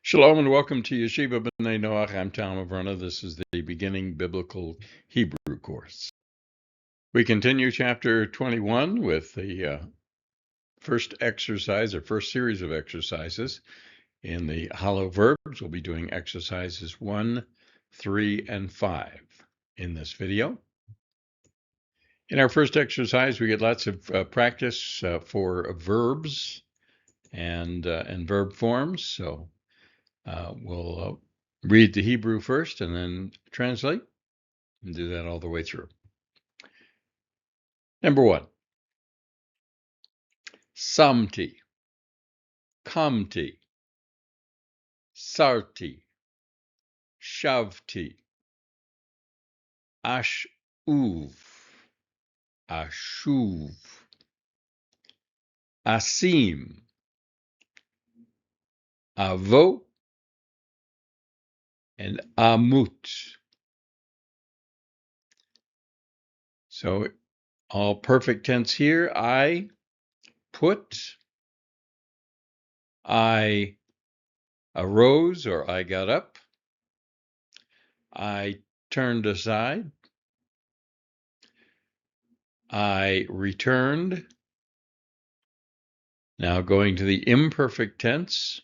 Shalom and welcome to Yeshiva B'nai Noach. I'm Tom Averna. This is the Beginning Biblical Hebrew course. We continue chapter 21 with the first exercise or first series of exercises in the hollow verbs. We'll be doing exercises 1, 3, and 5 in this video. In our first exercise, we get lots of practice for verbs and verb forms. So we'll read the Hebrew first and then translate and do that all the way through. Number 1, samti, kamti, sarti, shavti, ashuv, ashuv, asim, avo, and amut. So all perfect tense here. I put, I arose or I got up, I turned aside, I returned. Now going to the imperfect tense,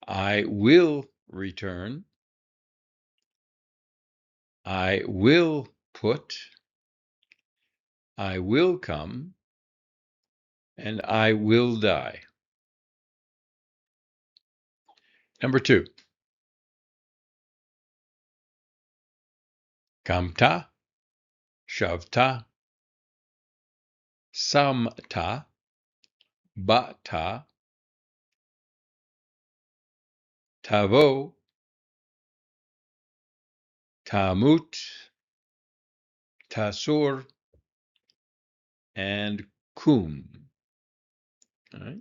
I will return, I will put, I will come, and I will die. Number 2, kamta, shavta, samta, bata, tavo, tamut, tasur, and kum. All right.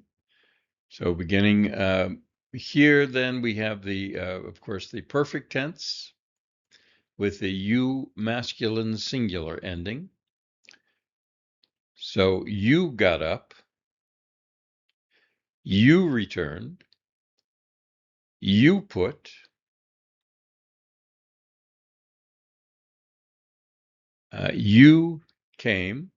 So beginning here, then we have the, of course, the perfect tense with the you masculine singular ending. So you got up, you returned, you put, you came,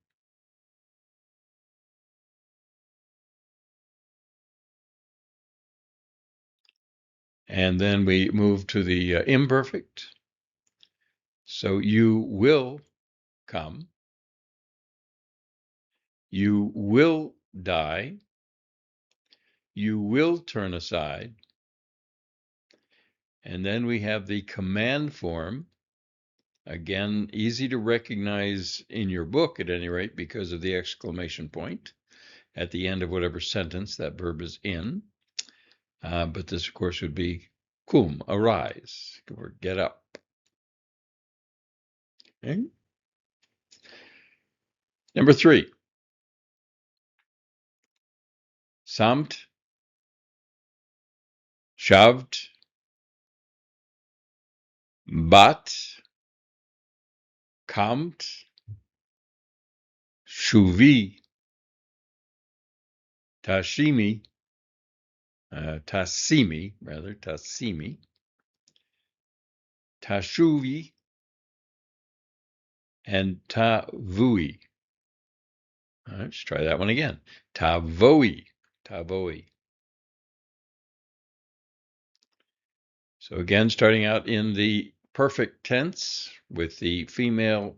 and then we move to the imperfect. So you will come, you will die, you will turn aside, and then we have the command form. Again, easy to recognize in your book at any rate because of the exclamation point at the end of whatever sentence that verb is in. But this, of course, would be kum, arise, or get up. Okay. Number 3, samt, shavt, bat, kamt, shuvi, tasimi, tasimi, tashuvi, and tavui. All right, let's try that one again. Tavoi. So again, starting out in the perfect tense with the female,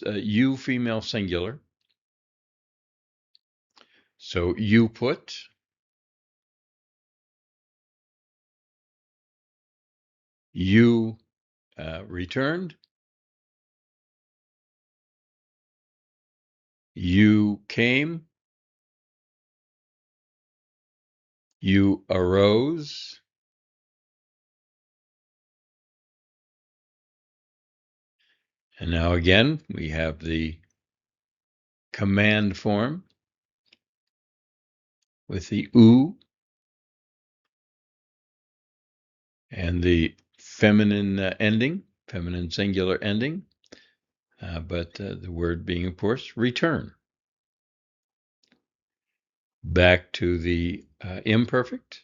you female singular. So you put, you returned, you came, you arose, and now again we have the command form with the u and the feminine ending, feminine singular ending, but the word being, of course, return. Back to the imperfect.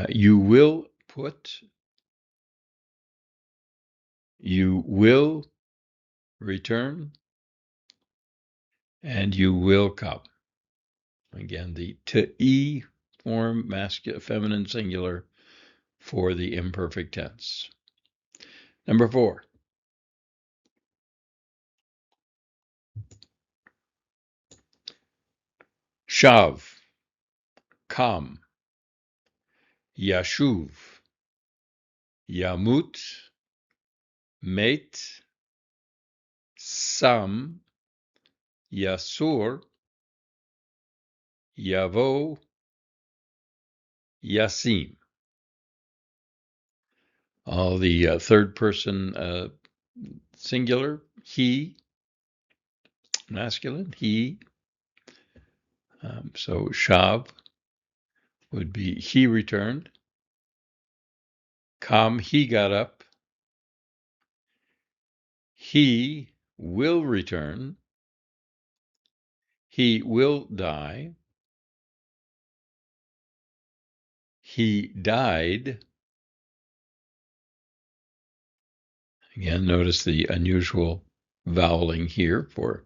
You will put, you will return, and you will come. Again, the to-e form, masculine, feminine, singular, for the imperfect tense. Number 4. Shav, kam, yashuv, yamut, met, sam, yasur, yavo, yasim. All the third person singular, he, masculine, he. So shav would be he returned. Kam, he got up. He will return. He will die. He died. Again, notice the unusual voweling here for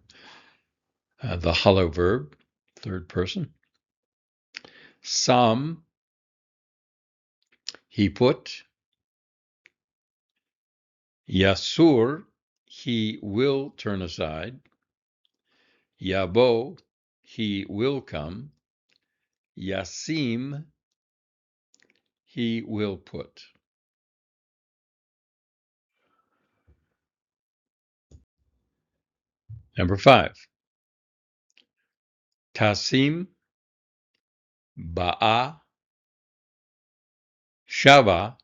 the hollow verb, third person. Sam, he put. Yasur, he will turn aside. Yabo, he will come. Yasim, he will put. Number 5. Tasim, ba'a, shava,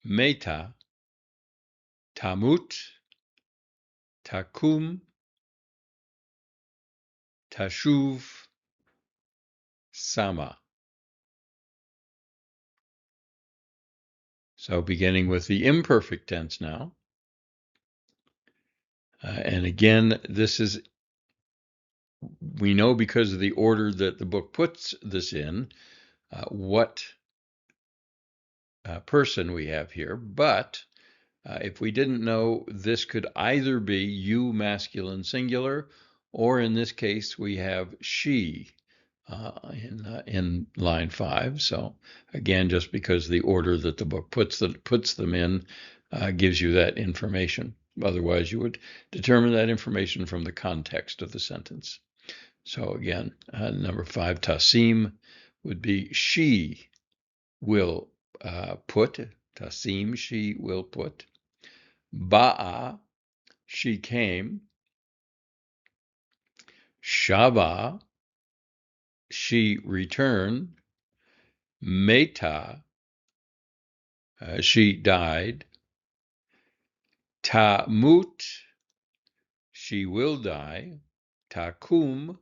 meta, tamut, takum, tashuv, sama. So beginning with the imperfect tense now. And again, this is, we know because of the order that the book puts this in, what person we have here. But if we didn't know, this could either be you masculine singular, or in this case, we have she in line 5. So again, just because the order that the book puts them in gives you that information. Otherwise, you would determine that information from the context of the sentence. So again, number 5, tasim, would be she will put. Tasim, she will put. Ba'a, she came. Shava, she returned. Meta, she died. Tamut, she will die. Takum,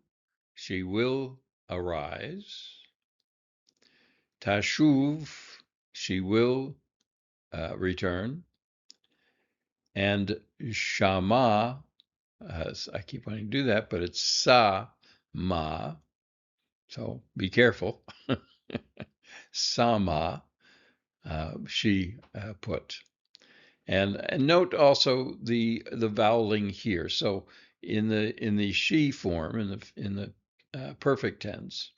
she will arise. Tashuv, she will return. And Shama, I keep wanting to do that, but it's Sa-ma, so be careful. Sama, she put. And note also the voweling here. So in the she form, in the perfect tense,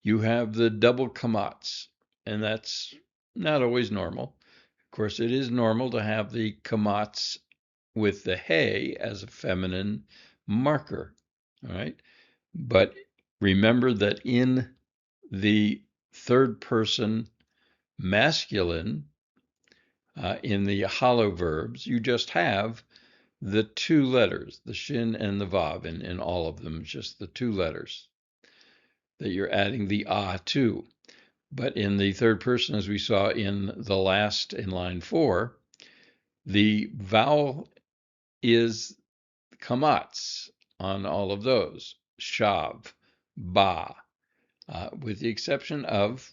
you have the double kamats, and that's not always normal. Of course, it is normal to have the kamats with the hey as a feminine marker. All right, but remember that in the third person masculine, in the hollow verbs, you just have the 2 letters, the shin and the vav, in all of them, just the 2 letters that you're adding the to. But in the third person, as we saw in line 4, the vowel is kamats on all of those, shav, ba, with the exception of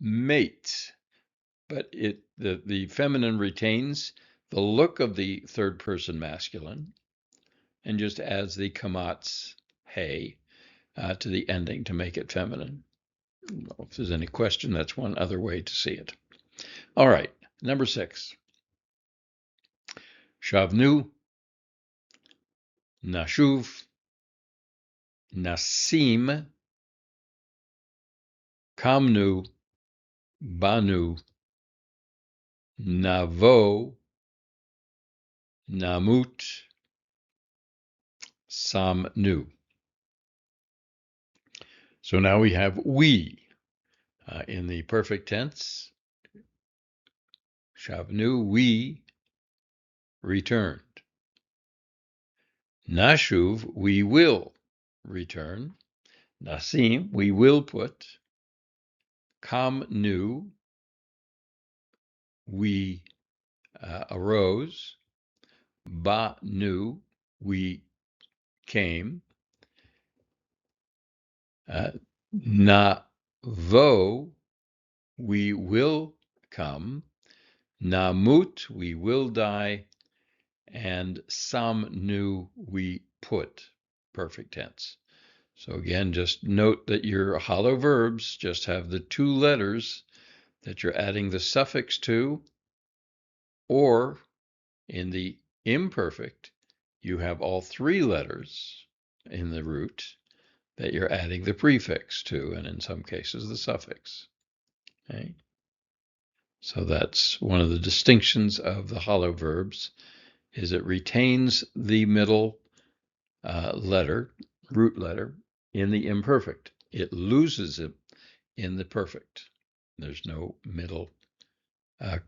mate. But the feminine retains the look of the third person masculine, and just adds the kamatz hey to the ending to make it feminine. If there's any question, that's one other way to see it. All right, number 6. Shavnu, nashuv, nasim, kamnu, banu, navo, namut, samnu. So now we have we in the perfect tense. Shavnu, we returned. Nashuv, we will return. Nasim, we will put. Kamnu, we arose. Banu, we came. Navo, we will come. Namut, we will die. And samnu, we put, perfect tense. So again, just note that your hollow verbs just have the 2 letters that you're adding the suffix to, or in the imperfect, you have all 3 letters in the root that you're adding the prefix to, and in some cases the suffix. Okay? So that's one of the distinctions of the hollow verbs, is it retains the middle letter, root letter, in the imperfect. It loses it in the perfect. There's no middle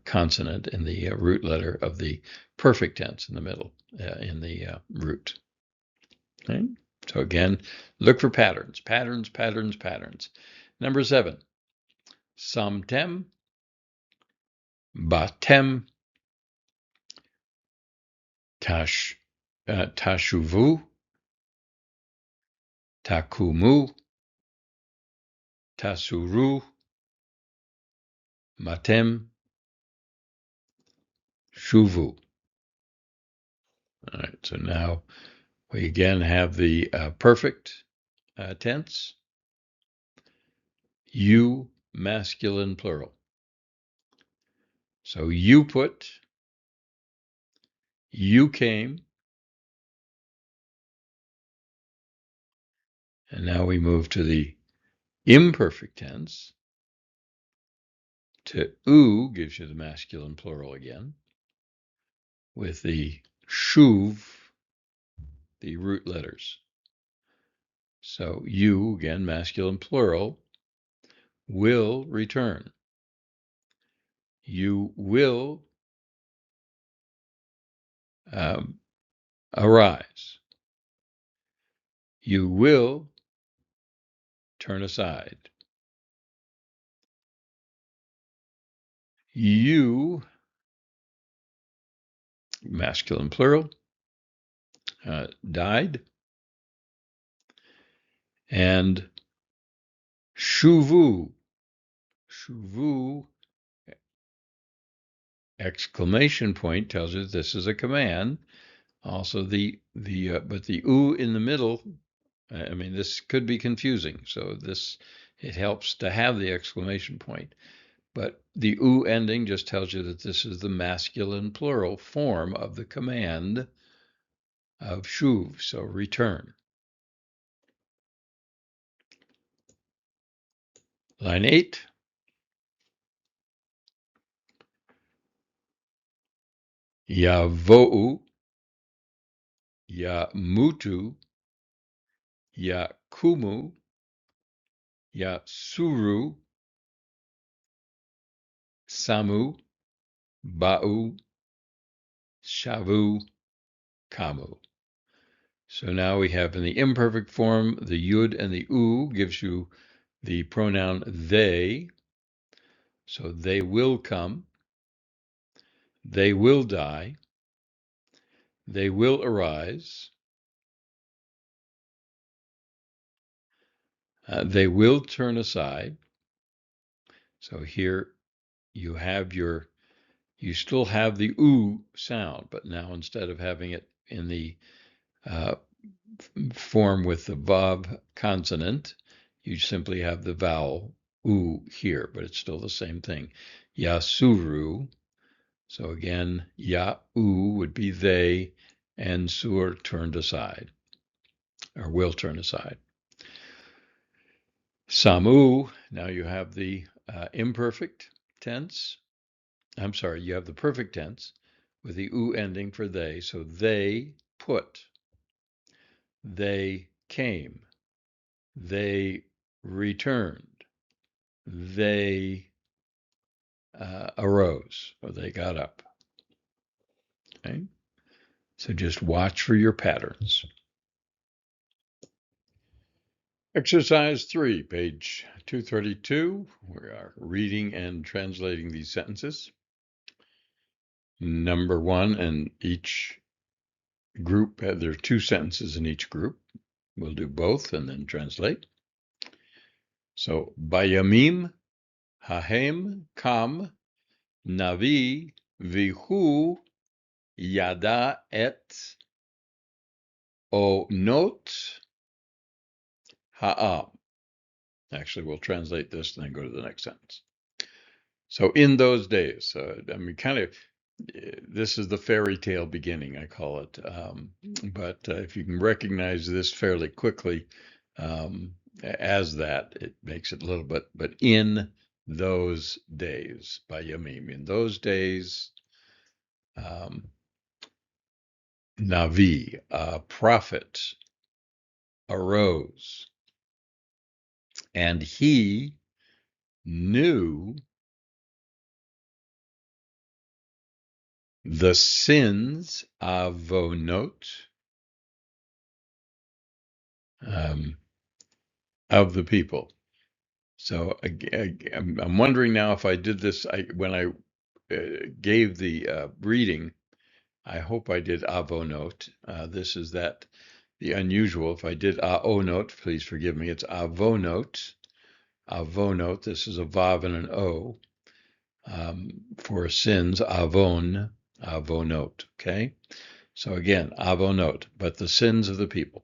consonant in the root letter of the perfect tense in the middle, in the root. Okay? So again, look for patterns, patterns, patterns, patterns. Number 7, samtem, batem, tashuvu, takumu, tasuru, matem, shuvu. All right, so now we again have the perfect tense. You, masculine plural. So you put, you came, and now we move to the imperfect tense. To u gives you the masculine plural again, with the shuv, the root letters. So you, again, masculine plural, will return. You will arise. You will turn aside. You, masculine plural, died. And shuvu, shuvu, exclamation point tells you this is a command. Also but the u in the middle, I mean, this could be confusing. So it helps to have the exclamation point. But the u ending just tells you that this is the masculine plural form of the command of shuv, so return. Line 8. Yavo'u, yamutu, yakumu, yasuru, samu, ba'u, shavu, kamu. So now we have in the imperfect form, the yud and the u gives you the pronoun they. So they will come. They will die. They will arise. They will turn aside. So here you have you still have the u sound, but now instead of having it in the form with the vav consonant, you simply have the vowel u here, but it's still the same thing. Yasuru. So again, ya-u would be they, and sur turned aside, or will turn aside. Samu, now you have the imperfect tense. I'm sorry, you have the perfect tense with the u ending for they. So they put, they came, they returned, they arose, or they got up. Okay? So just watch for your patterns. Exercise 3, page 232. We are reading and translating these sentences. Number 1, and each group, there are 2 sentences in each group. We'll do both and then translate. So, Bayamim hahem kam navi vihu yada et onot ha'am. Actually, we'll translate this and then go to the next sentence. So in those days, this is the fairy tale beginning, I call it. But if you can recognize this fairly quickly as that, it makes it a little bit, but in those days, by Yamim, in those days, Navi, a prophet, arose, and he knew the sins, avonot, of the people. So I'm wondering now if I did this, when I gave the reading, I hope I did avonot. This is the unusual. If I did aonot, please forgive me. It's avonot. Avonot. This is a vav and an o. For sins, avon, avonot. Okay. So again, avonot, but the sins of the people.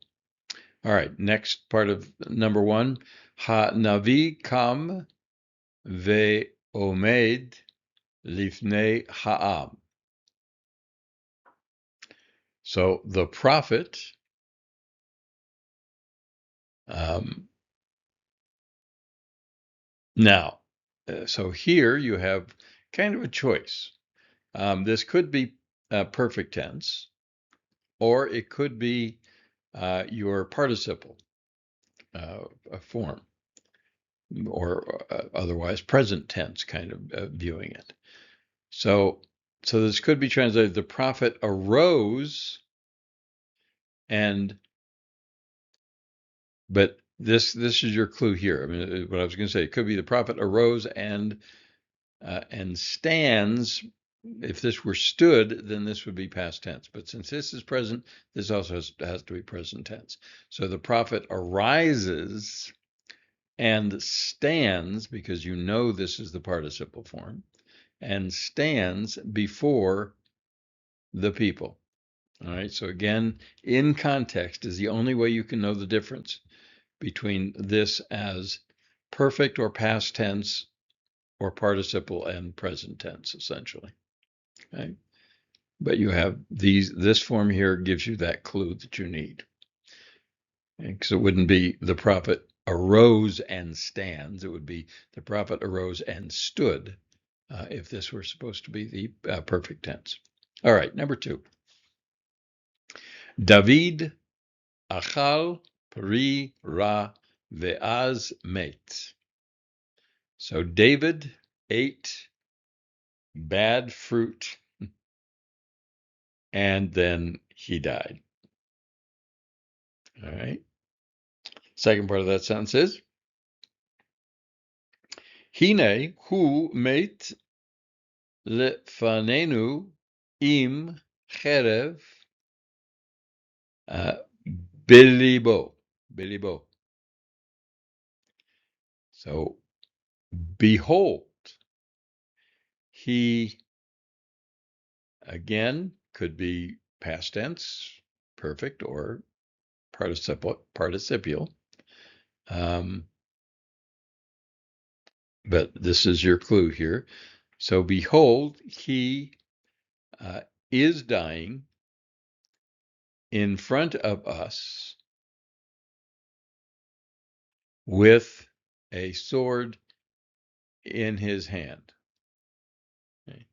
All right. Next part of number 1. Ha navi kam ve omed lifnei ha'am. So the prophet, now, so here you have kind of a choice. This could be perfect tense, or it could be your participle form, or otherwise present tense kind of viewing it. So this could be translated: the prophet arose, but this is your clue here. I mean, what I was going to say, it could be the prophet arose and stands. If this were stood, then this would be past tense. But since this is present, this also has to be present tense. So the prophet arises and stands, because you know this is the participle form, and stands before the people. All right. So again, in context is the only way you can know the difference between this as perfect or past tense or participle and present tense, essentially. Okay. But you have this form here gives you that clue that you need. Because it wouldn't be the prophet arose and stands. It would be the prophet arose and stood if this were supposed to be the perfect tense. All right, number 2. David achal peri ra ve'az met. So David ate bad fruit and then he died. All right. Second part of that sentence is Hine hu met lefanenu im cherev bilibo. Bilibo. So behold, he, again, could be past tense, perfect or participial. But this is your clue here. So behold, he is dying in front of us with a sword in his hand. Okay.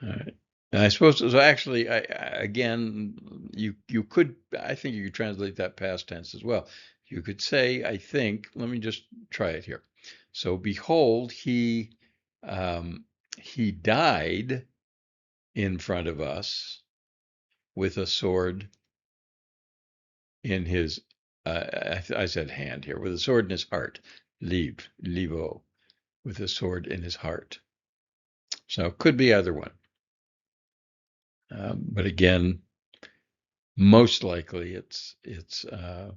All right. And I suppose so. Actually, again, you could. I think you could translate that past tense as well. You could say, I think. Let me just try it here. So, behold, he died in front of us with a sword in his. I said hand here, with a sword in his heart. Livo, with a sword in his heart. So it could be either one. But again, most likely it's I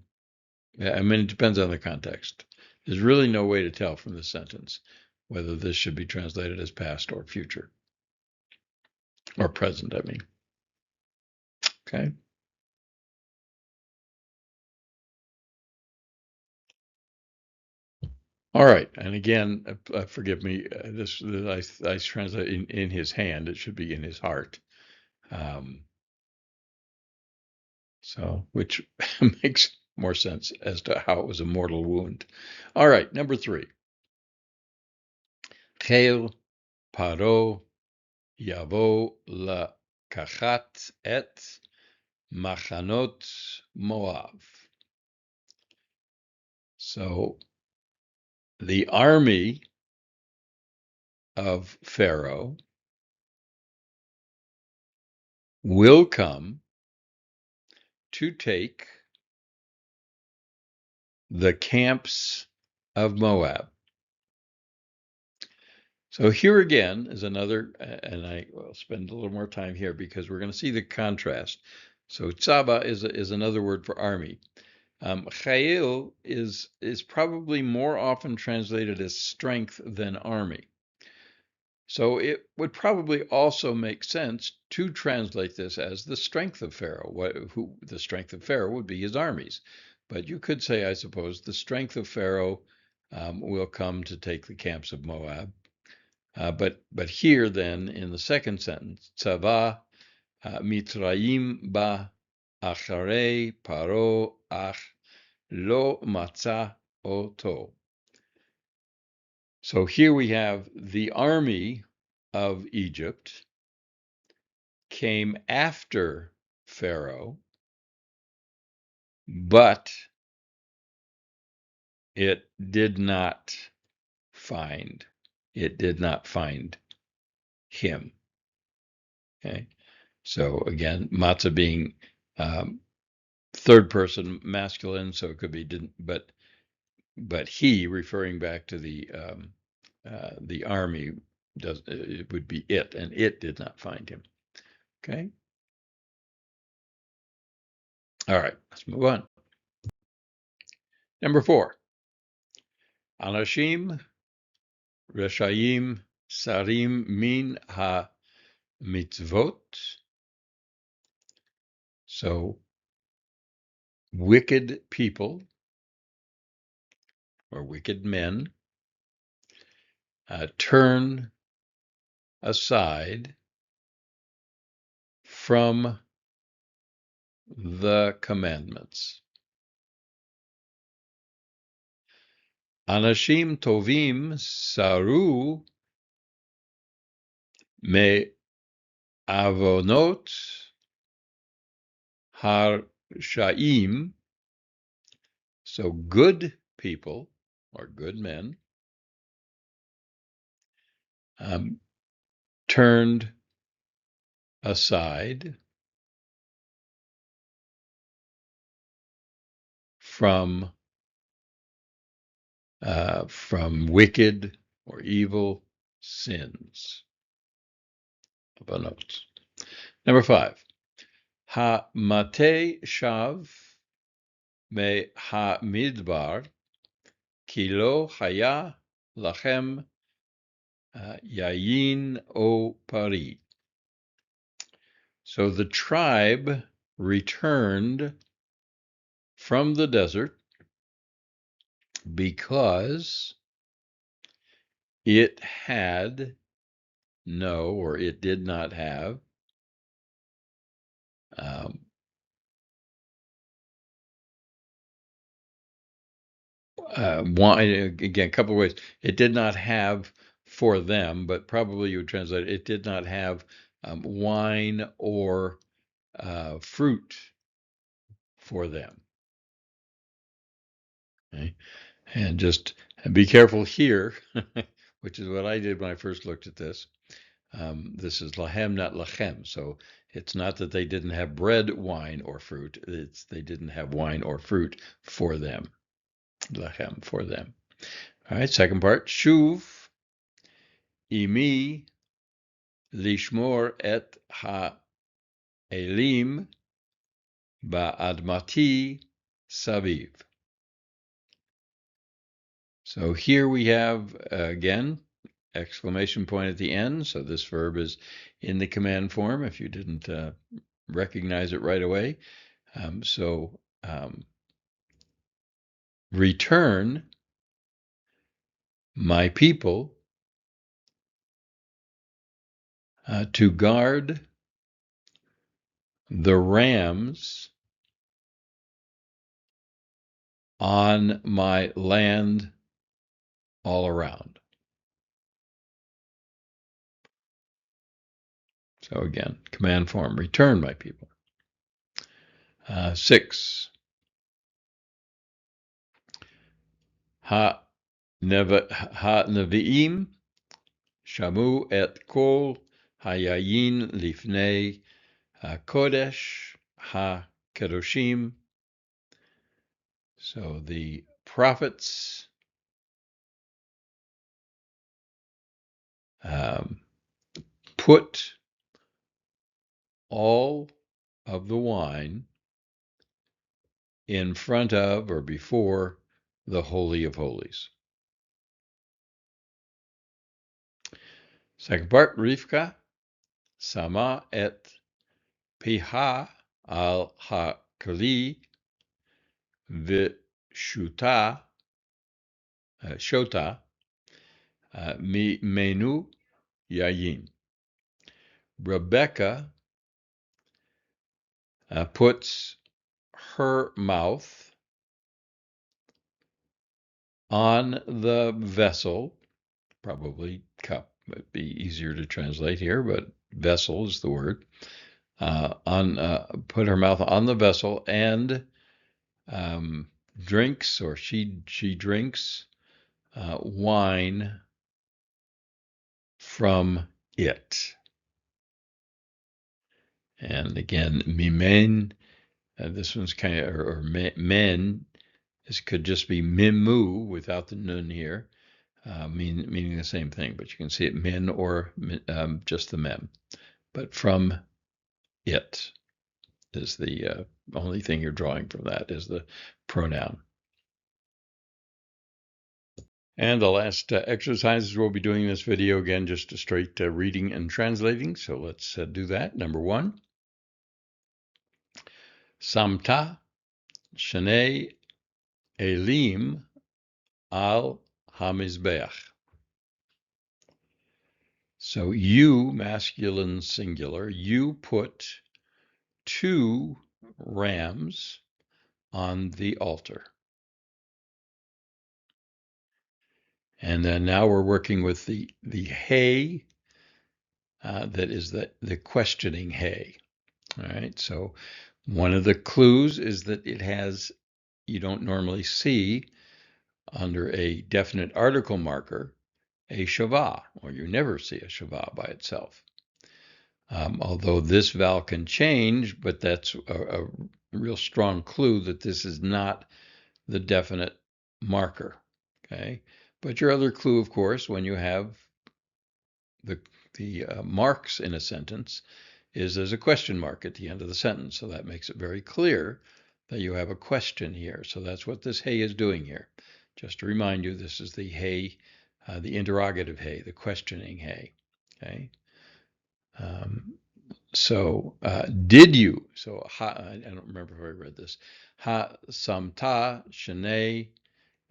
mean, it depends on the context. There's really no way to tell from the sentence whether this should be translated as past or future or present, I mean. Okay. All right. And again, forgive me, this I translate in his hand. It should be in his heart. So, which makes more sense as to how it was a mortal wound. All right. Number 3. Chel paro yavo la kachat et machanot Moav. So the army of Pharaoh will come to take the camps of Moab. So here again is another, and I will spend a little more time here because we're going to see the contrast. So tzaba is another word for army. Chayil is probably more often translated as strength than army. So it would probably also make sense to translate this as the strength of Pharaoh. The strength of Pharaoh would be his armies. But you could say, I suppose, the strength of Pharaoh will come to take the camps of Moab. But here then, in the second sentence, Tzava Mitzrayim ba acharei paro ach lo matza oto. So here we have the army of Egypt came after Pharaoh, but it did not find him. Okay, so again, matzah being third person masculine, so it could be didn't, but he, referring back to the army, it would be it, and it did not find him. Okay. All right, let's move on. Number 4. Anashim Reshayim Sarim Min Ha Mitzvot. So wicked people or wicked men turn aside from the commandments. Anashim tovim saru me avonot harshaim. So good people or good men turned aside from wicked or evil sins. Number 5. Ha-mate shav me ha-midbar kilo haya lachem yayin o pari. So the tribe returned from the desert because it had no, or it did not have, wine. Again, a couple of ways. It did not have for them, but probably you would translate it did not have wine or fruit for them. Okay? And just be careful here, which is what I did when I first looked at this. This is lahem, not lachem. So it's not that they didn't have bread, wine, or fruit. It's they didn't have wine or fruit for them. Lachem, for them. All right, second part. Shuv imi lishmor et ha'elim ba'admati saviv. So here we have, again, exclamation point at the end. So this verb is in the command form if you didn't recognize it right away. Return my people to guard the rams on my land all around. So again, command form, return my people. 6. Ha-nevi'im shamu et kol hayayin lifnei kodesh ha-kedoshim. So the prophets put all of the wine in front of or before the Holy of Holies. Second part, Rivka sama et piha al ha-kli v'shuta shota menu yayin. Rebecca puts her mouth on the vessel, probably cup, would be easier to translate here, but vessel is the word. Put her mouth on the vessel and drinks, or she drinks wine from it. And again, mimen, this one's kind of, or men, this could just be mimu without the nun here, meaning the same thing, but you can see it min or just the mem. But from it is the only thing you're drawing from that is the pronoun. And the last exercises we'll be doing in this video, again, just a straight reading and translating. So let's do that. Number 1. Samta shnei elim al hamizbeach. So you, masculine singular, you put 2 rams on the altar. And then now we're working with the hey, that is the questioning hey. All right, so one of the clues is that it has, you don't normally see under a definite article marker, a shavah, or you never see a shavah by itself. Although this vowel can change, but that's a real strong clue that this is not the definite marker. Okay, but your other clue, of course, when you have the marks in a sentence, is there's a question mark at the end of the sentence. So that makes it very clear that you have a question here. So that's what this hey is doing here. Just to remind you, this is the hey, the interrogative hey, the questioning hey. Okay. So did you? So I don't remember who I read this. Ha samta shnei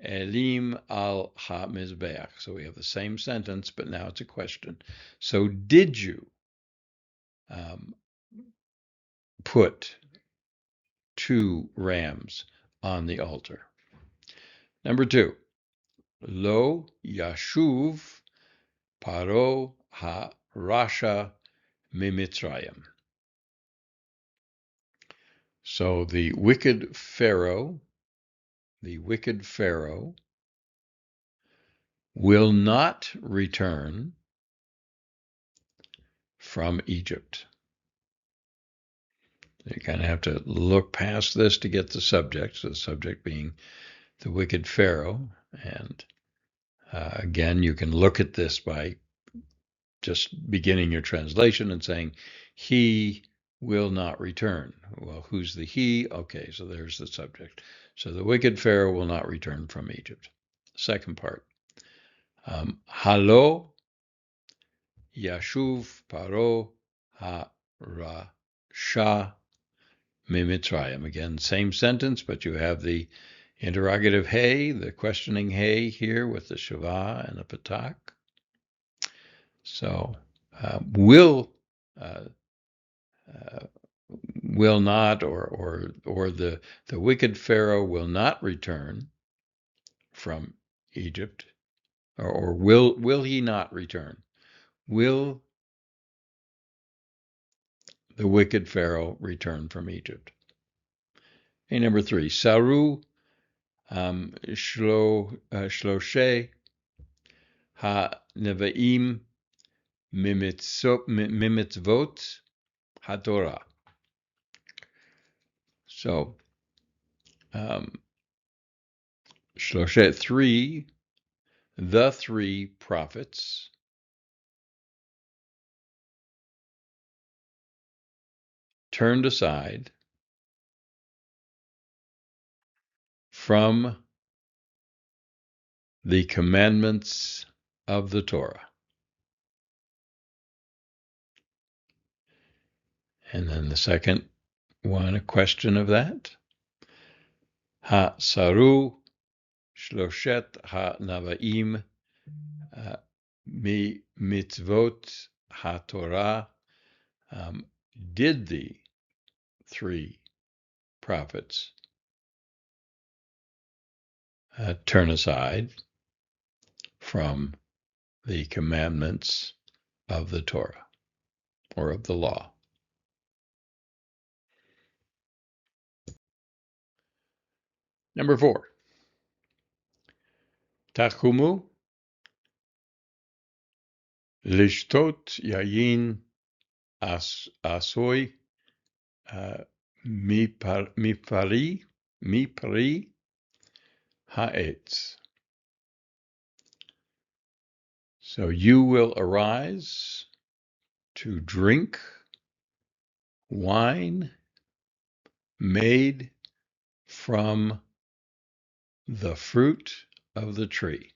elim al ha mizbeach. So we have the same sentence, but now it's a question. So did you put 2 rams on the altar? Number 2, lo yashuv paro ha rasha mimitzrayim. So the wicked Pharaoh will not return from Egypt. You kind of have to look past this to get the subject, so the subject being the wicked Pharaoh. And again, you can look at this by just beginning your translation and saying, he will not return. Well, who's the he? Okay, so there's the subject. So the wicked Pharaoh will not return from Egypt. Second part. Halo Yashuv Paro Ha-Rasha Mimitzrayim. Again, same sentence, but you have the interrogative hey, the questioning hey here with the Shava and the Patak. So will not, or the wicked Pharaoh will not return from Egypt, or will he not return? Will the wicked Pharaoh return from Egypt? And number 3, Saru Shloshe Ha-Nevaim Mimitzvot HaTorah. So, Shloshe, 3, the 3 prophets turned aside from the commandments of the Torah. And then the second one, a question of that. Ha-Saru Shloshet Ha-Navaim Mi Mitzvot HaTorah. Did the 3 prophets turn aside from the commandments of the Torah, or of the law? Number 4, Tachumu Lishtot Yayin Asoy Mipari Ha'etz. So you will arise to drink wine made from the fruit of the tree.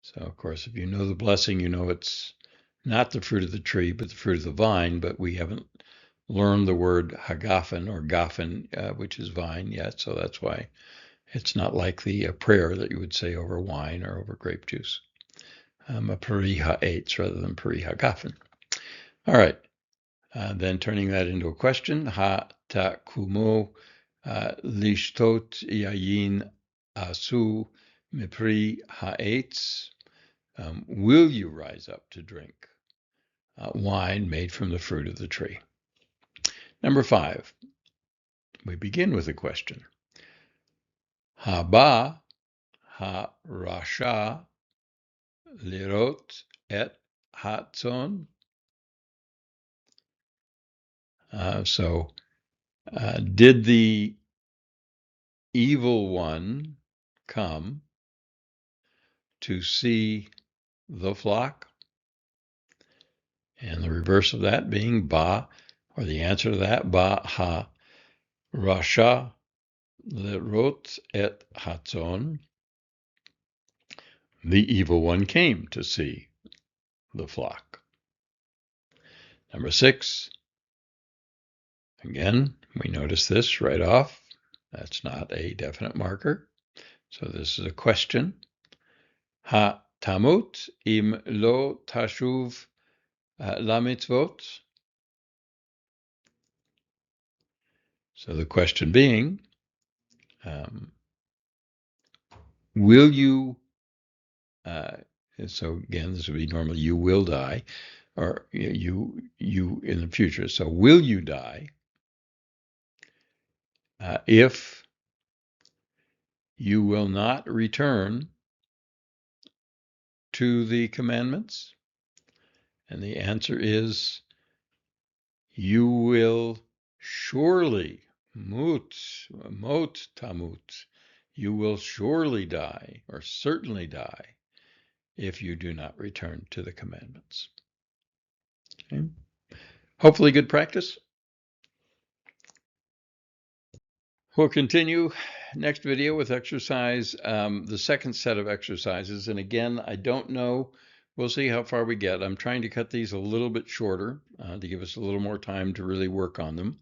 So, of course, if you know the blessing, you know it's not the fruit of the tree, but the fruit of the vine. But we haven't learned the word hagafen or gafen, which is vine, yet. So that's why it's not like the prayer that you would say over wine or over grape juice. A peri ha'etz rather than peri hagafen. All right. Then turning that into a question, ha-takumo lishtot yayin asu mipri ha'etz. Will you rise up to drink wine made from the fruit of the tree? Number 5, we begin with a question. Haba ha-rasha lirot et hatzon. So did the evil one come to see the flock? And the reverse of that being ba, or the answer to that, ba ha rasha lerot et hatzon. The evil one came to see the flock. Number 6, Again, we notice this right off. That's not a definite marker. So this is a question. Ha tamut im lo tashuv la mitzvot. So the question being, will you, so again, this would be normally you will die, or you in the future. So will you die if you will not return to the commandments? And the answer is you will surely, mot tamut, you will surely die or certainly die if you do not return to the commandments. Okay. Hopefully good practice. We'll continue next video with exercise, the second set of exercises. And again, I don't know. We'll see how far we get. I'm trying to cut these a little bit shorter to give us a little more time to really work on them.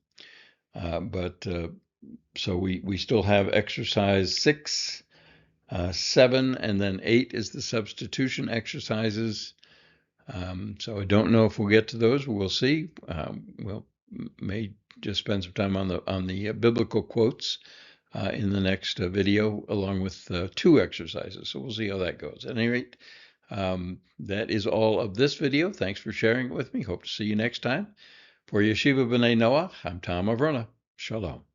So we still have exercise 6, 7, and then 8 is the substitution exercises. So I don't know if we'll get to those. We'll see. We'll may just spend some time on the biblical quotes in the next video, along with 2 exercises. So we'll see how that goes. At any rate, that is all of this video. Thanks for sharing it with me. Hope to see you next time. For Yeshiva B'nai Noach, I'm Tom Averna. Shalom.